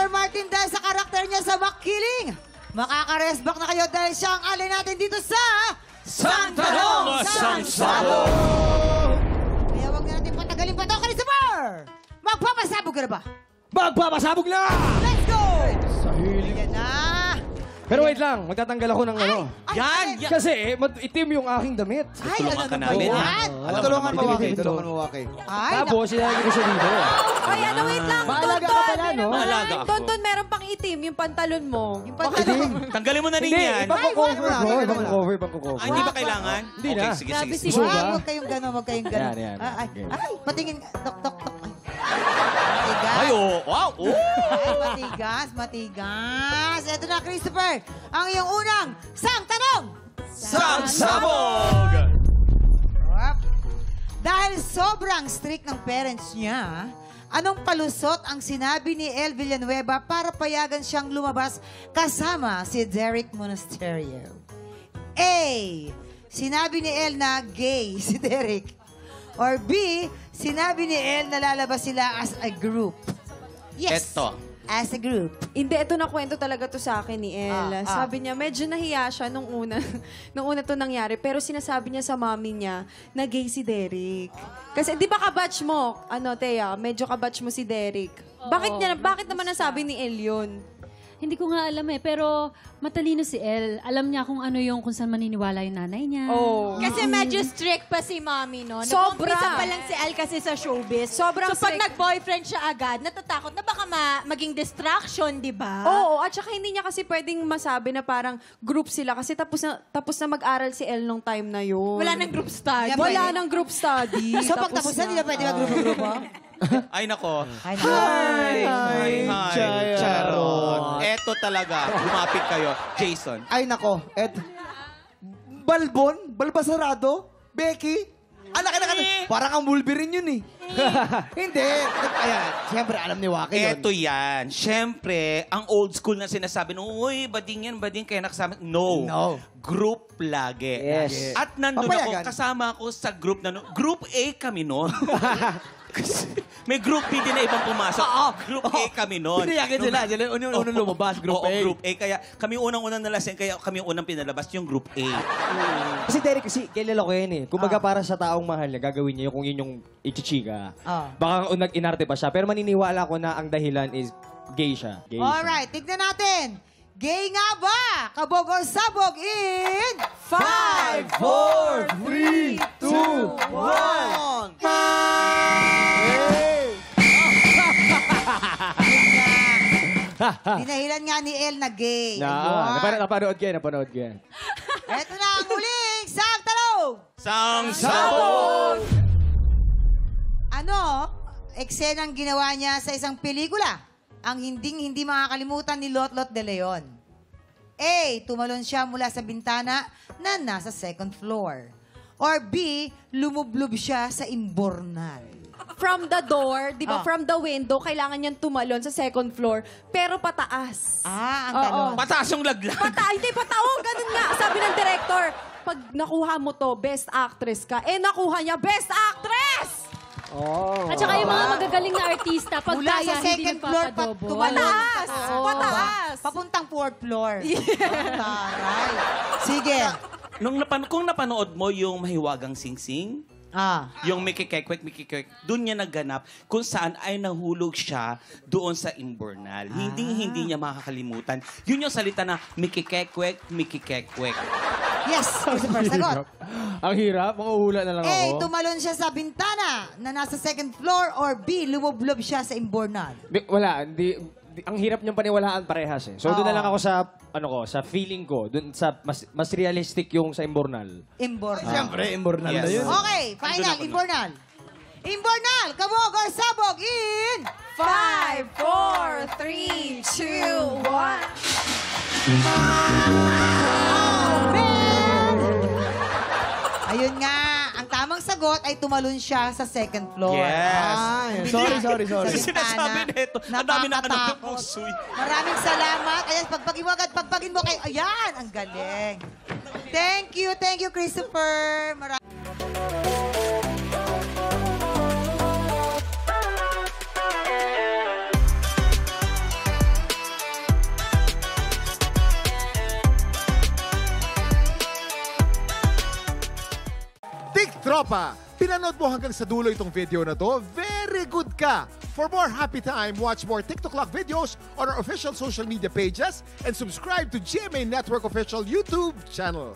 Christopher Martin dahil sa karakter niya sa Makiling. Makaka-resback na kayo dahil siya ang alay natin dito sa Sang Tanong, Sang Sabog! Kaya huwag na natin patagalin pa ito, Christopher! Magpapasabog ka na ba? Magpapasabog na! Let's go! Sa hiling. Ayan na! Pero wait lang, magtatanggal ako ng ano. Yan! Yan! Kasi itim yung aking damit. Ay, Tulungan ano ka na ba namin, ha? yan? Tulungan mo, Waki. Ito. Tulungan mo, Waki. Ay, Tapos, sinagin ko siya dito. Ay, ano, wait lang. Maalaga ka pala, no? Maalaga ako. Tonton, meron pang itim yung pantalon mo. yung pantalon. Tanggalin mo na rin Hindi, yan. ipapag-cover ko. Ay, Ipapag-cover. Ah, hindi ba kailangan? Hindi na. Okay, sige, Grabe sige. si sige. Gusto ba? Huwag kayong gano'n, huwag kayong gano'n. Yan. Ay, Okay. ay, patingin. Tok, tok, tok. Matigas. Ay, oh, wow, oh. Ay, matigas, matigas. Ito na, Christopher. Ang iyong unang Sang Tanong! Sang Sabog! Wap. Dahil sobrang strict ng parents niya, anong palusot ang sinabi ni El Villanueva para payagan siyang lumabas kasama si Derek Monasterio? A. Sinabi ni El na gay si Derek. Or B. Sinabi ni El na lalabas sila as a group. Yes. Eto. As a group. Hindi, ito na kwento talaga to sa akin ni El. Ah. Sabi niya, medyo nahiya siya nung una, nung una to nangyari. Pero sinasabi niya sa mami niya na gay si Derek. Kasi di ba kabatch mo, Thea, medyo kabatch mo si Derek. Bakit naman nasabi ni El yun? Hindi ko nga alam pero matalino si El. Alam niya kung ano yung kung saan maniniwala yung nanay niya. Oh. Kasi medyo strict pa si mommy, no? Sobra. Nag-umpisa pa lang si Al kasi sa showbiz. Sobrang so pag strict. nag-boyfriend siya agad, natatakot na baka maging distraction, di ba? Oo, at saka hindi niya kasi pwedeng masabi na parang group sila kasi tapos na mag-aral si El nung time na yun. Wala nang group study. Yeah, Wala pwede. nang group study. So pag tapos na, hindi na pwede mag-group-groupo? Ay, nako. Ay, Hi, Charot. Eto talaga. Lumapit kayo. Jason. Ay, nako. Balbon? Balbasarado? Becky? Anak ka na. Parang ang Wolverine yun eh. Hindi. Ayan, siyempre alam ni Waki yun. Eto yan. Siyempre, ang old school na sinasabi, uy, bading kaya nakasama. No. No. Group lagi. Yes. At nandun Papayagan. ako, kasama ako sa group na, Group A kami noon. Kasi may group B din na ibang pumasok. Group A kami noon. Pinayagan sila. Sila unang lumabas, Group A. Group A. Kaya kami unang-unang nalasing, kaya kami unang pinalabas yung Group A. Kasi Derek, kasi kilala ko yan eh. Kumbaga para sa taong mahal niya, gagawin niya kung yun yung ichichika. Baka nag-inarte pa siya. Pero maniniwala ko na ang dahilan is gay siya. Gay siya. Alright, tignan natin. Gay nga ba? Kabog or sabog in 5, 4, 3, 2, 1. Dinahilan nga ni El na gay. Ayun. Napanood ko yan. Ito na ang huling Sang Tanong! Sang Sabog! Ano, eksenang ginawa niya sa isang pelikula ang hindi makakalimutan ni Lotlot de Leon? A. Tumalon siya mula sa bintana na nasa second floor. Or B. Lumublob siya sa imbornal. From the door, di Ah. ba, from the window, kailangan niyang tumalon sa second floor, pero pataas. Ah, ang Oo. talon. Pataas yung laglag. Hindi, patao, ganun nga. Sabi ng director, pag nakuha mo to, best actress ka. Nakuha niya, best actress! Oh. At saka yung mga magagaling na artista, pag Mula kaya, sa hindi second floor, nagpapadobo. tumalon. Pataas! Papuntang fourth floor. Taray. Sige. Kung napanood mo yung Mahiwagang Singsing, yung Mikikekwek, doon niya nagganap kung saan ay nahulog siya doon sa imbornal. Hindi niya makakalimutan. Yun yung salita na Mikikekwek. Yes, Christopher, sagot. Ang hirap, manguhula na lang A. ako. Tumalon siya sa bintana na nasa second floor or B. Lumublob siya sa imbornal. Wala, ang hirap niyang paniwalaan parehas eh. So doon na lang ako sa sa feeling ko, doon sa mas realistic yung sa imbornal. Imbornal. Siyempre, imbornal na Yes. yun. Okay, final, ako, no? imbornal. Imbornal, kabog or sabog in 5, 4, 3, 2, 1. Ayun nga, ang tamang sagot ay tumalon siya sa second floor. Yes. Sorry. Sa Sinasabi bintana. nito, ang dami na Nakakatakot. pusoy. Maraming salamat. Ayan, pagpagin mo agad, pagpagin mo kay... Ayan, ang galing. Thank you, Christopher. Tiktropa! Pinanood mo hanggang sa dulo itong video na to? Very good ka! For more happy time, watch more TikTok Clock videos on our official social media pages and subscribe to GMA Network official YouTube channel.